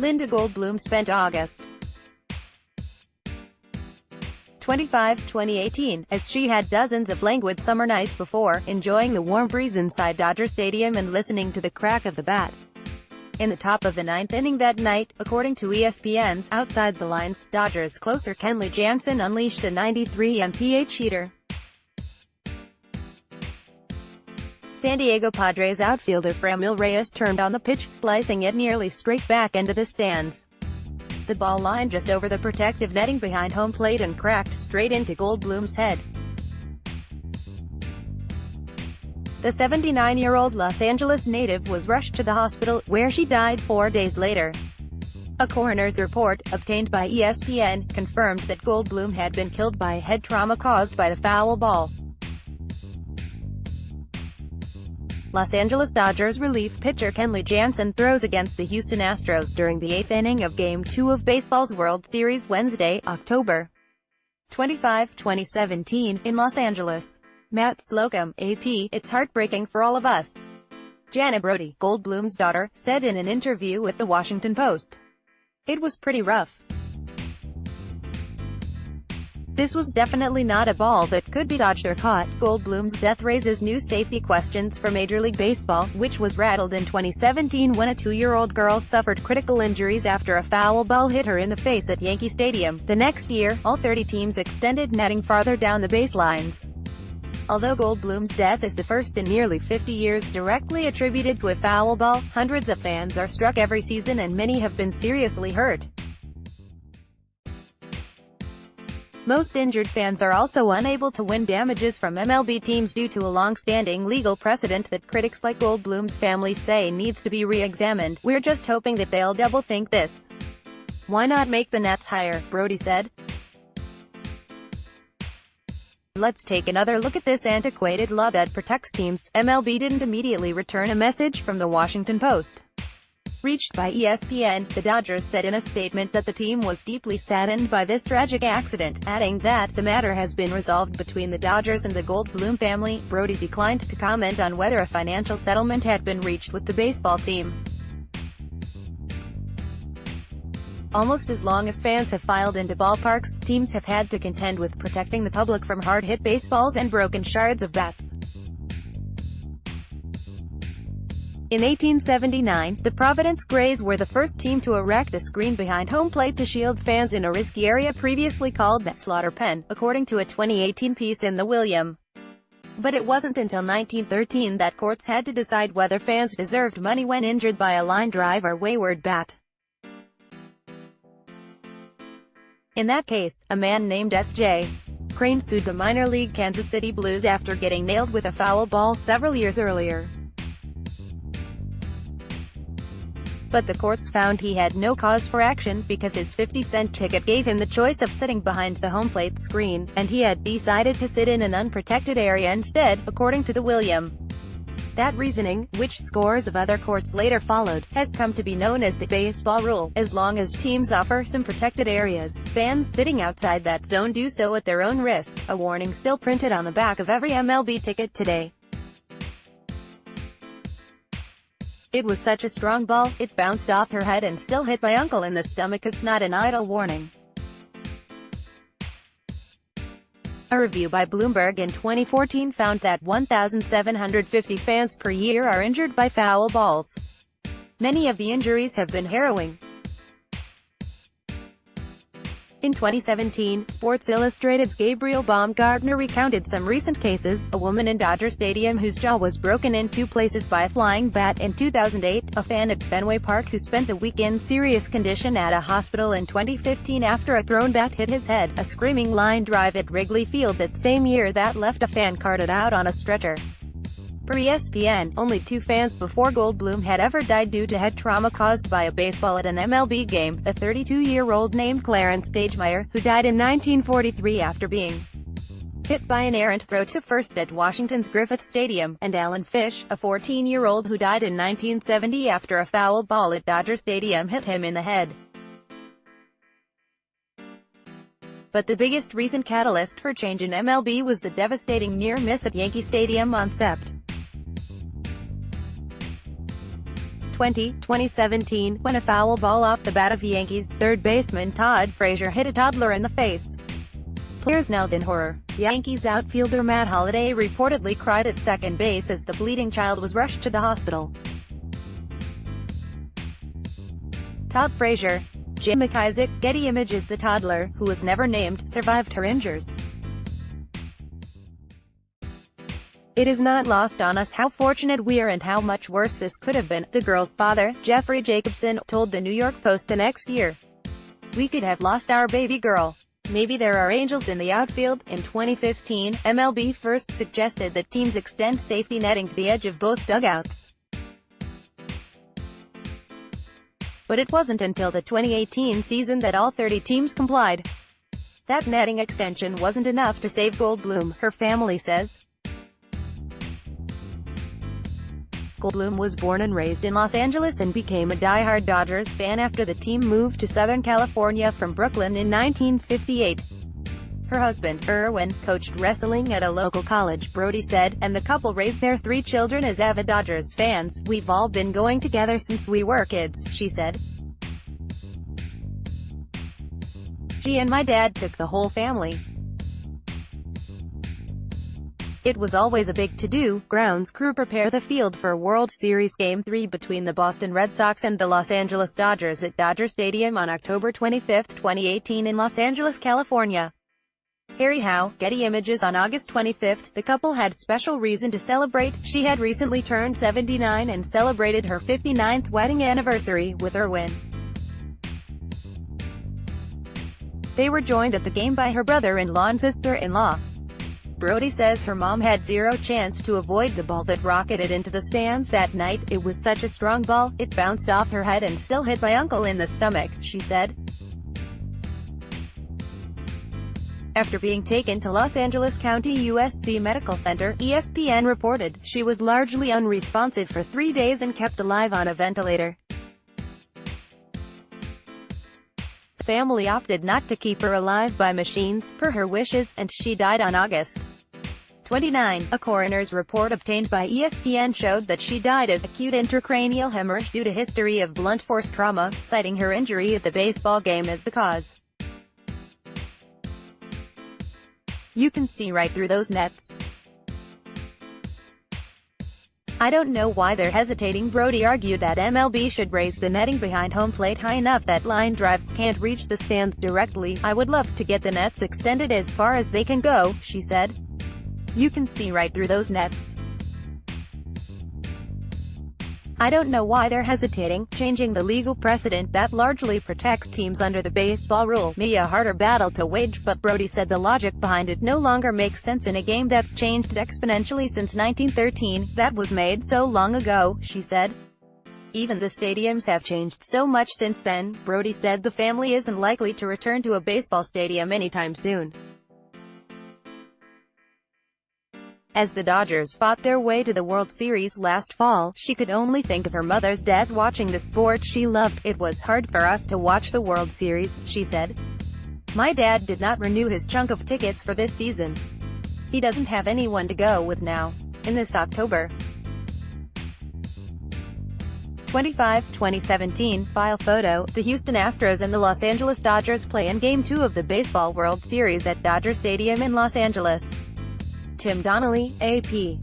Linda Goldbloom spent August 25, 2018, as she had dozens of languid summer nights before, enjoying the warm breeze inside Dodger Stadium and listening to the crack of the bat. In the top of the ninth inning that night, according to ESPN's Outside the Lines, Dodgers closer Kenley Jansen unleashed a 93 mph heater. San Diego Padres outfielder Franmil Reyes turned on the pitch, slicing it nearly straight back into the stands. The ball lined just over the protective netting behind home plate and cracked straight into Goldblum's head. The 79-year-old Los Angeles native was rushed to the hospital, where she died 4 days later. A coroner's report, obtained by ESPN, confirmed that Goldblum had been killed by head trauma caused by the foul ball. Los Angeles Dodgers relief pitcher Kenley Jansen throws against the Houston Astros during the 8th inning of Game 2 of baseball's World Series Wednesday, October 25, 2017, in Los Angeles. Matt Slocum, AP, "It's heartbreaking for all of us," Jana Brody, Goldblum's daughter, said in an interview with The Washington Post. "It was pretty rough. This was definitely not a ball that could be dodged or caught." Goldblum's death raises new safety questions for Major League Baseball, which was rattled in 2017 when a 2-year-old girl suffered critical injuries after a foul ball hit her in the face at Yankee Stadium. The next year, all 30 teams extended netting farther down the baselines. Although Goldblum's death is the first in nearly 50 years directly attributed to a foul ball, hundreds of fans are struck every season and many have been seriously hurt. Most injured fans are also unable to win damages from MLB teams due to a long-standing legal precedent that critics like Goldblum's family say needs to be re-examined. "We're just hoping that they'll double-think this. Why not make the nets higher?" Brody said. "Let's take another look at this antiquated law that protects teams." MLB didn't immediately return a message from The Washington Post. Reached by ESPN, the Dodgers said in a statement that the team was deeply saddened by this tragic accident, adding that the matter has been resolved between the Dodgers and the Goldblum family. Brody declined to comment on whether a financial settlement had been reached with the baseball team. Almost as long as fans have filed into ballparks, teams have had to contend with protecting the public from hard-hit baseballs and broken shards of bats. In 1879, the Providence Grays were the first team to erect a screen behind home plate to shield fans in a risky area previously called the slaughter pen, according to a 2018 piece in the William. But it wasn't until 1913 that courts had to decide whether fans deserved money when injured by a line drive or wayward bat. In that case, a man named S.J. Crane sued the minor league Kansas City Blues after getting nailed with a foul ball several years earlier. But the courts found he had no cause for action, because his 50-cent ticket gave him the choice of sitting behind the home plate screen, and he had decided to sit in an unprotected area instead, according to the William. That reasoning, which scores of other courts later followed, has come to be known as the baseball rule. As long as teams offer some protected areas, fans sitting outside that zone do so at their own risk, a warning still printed on the back of every MLB ticket today. "It was such a strong ball, it bounced off her head and still hit my uncle in the stomach. It's not an idle warning." A review by Bloomberg in 2014 found that 1,750 fans per year are injured by foul balls. Many of the injuries have been harrowing. In 2017, Sports Illustrated's Gabriel Baumgartner recounted some recent cases: a woman in Dodger Stadium whose jaw was broken in 2 places by a flying bat in 2008, a fan at Fenway Park who spent a week in serious condition at a hospital in 2015 after a thrown bat hit his head, a screaming line drive at Wrigley Field that same year that left a fan carted out on a stretcher. Per ESPN, only 2 fans before Goldblum had ever died due to head trauma caused by a baseball at an MLB game: a 32-year-old named Clarence Stagemeyer, who died in 1943 after being hit by an errant throw to first at Washington's Griffith Stadium, and Alan Fish, a 14-year-old who died in 1970 after a foul ball at Dodger Stadium hit him in the head. But the biggest recent catalyst for change in MLB was the devastating near-miss at Yankee Stadium on Sept. 2017, when a foul ball off the bat of Yankees third baseman Todd Frazier hit a toddler in the face. Players knelt in horror. Yankees outfielder Matt Holliday reportedly cried at second base as the bleeding child was rushed to the hospital. Todd Frazier, Jim McIsaac, Getty Images. The toddler, who was never named, survived her injuries. "It is not lost on us how fortunate we are and how much worse this could have been," the girl's father, Jeffrey Jacobson, told the New York Post the next year. "We could have lost our baby girl. Maybe there are angels in the outfield." In 2015, MLB first suggested that teams extend safety netting to the edge of both dugouts. But it wasn't until the 2018 season that all 30 teams complied. That netting extension wasn't enough to save Goldblum, her family says. Goldblum was born and raised in Los Angeles and became a die-hard Dodgers fan after the team moved to Southern California from Brooklyn in 1958. Her husband, Irwin, coached wrestling at a local college, Brody said, and the couple raised their 3 children as avid Dodgers fans. "We've all been going together since we were kids," she said. "She and my dad took the whole family. It was always a big to-do." Grounds crew prepare the field for World Series Game 3 between the Boston Red Sox and the Los Angeles Dodgers at Dodger Stadium on October 25, 2018 in Los Angeles, California. Harry Howe, Getty Images. On August 25, the couple had special reason to celebrate. She had recently turned 79 and celebrated her 59th wedding anniversary with Irwin. They were joined at the game by her brother-in-law and sister-in-law. Brody says her mom had zero chance to avoid the ball that rocketed into the stands that night. "It was such a strong ball, it bounced off her head and still hit my uncle in the stomach," she said. After being taken to Los Angeles County USC Medical Center, ESPN reported, she was largely unresponsive for 3 days and kept alive on a ventilator. The family opted not to keep her alive by machines, per her wishes, and she died on August 29. A coroner's report obtained by ESPN showed that she died of acute intracranial hemorrhage due to history of blunt force trauma, citing her injury at the baseball game as the cause. "You can see right through those nets. I don't know why they're hesitating." Brody argued that MLB should raise the netting behind home plate high enough that line drives can't reach the stands directly. "I would love to get the nets extended as far as they can go," she said. "You can see right through those nets. I don't know why they're hesitating, changing the legal precedent that largely protects teams under the baseball rule. May a harder battle to wage, but Brody said the logic behind it no longer makes sense in a game that's changed exponentially since 1913. "That was made so long ago," she said. "Even the stadiums have changed so much since then." Brody said the family isn't likely to return to a baseball stadium anytime soon. As the Dodgers fought their way to the World Series last fall, she could only think of her mother's death watching the sport she loved. "It was hard for us to watch the World Series," she said. "My dad did not renew his chunk of tickets for this season. He doesn't have anyone to go with now." In this October 25, 2017, file photo, the Houston Astros and the Los Angeles Dodgers play in Game 2 of the Baseball World Series at Dodger Stadium in Los Angeles. Tim Donnelly, AP.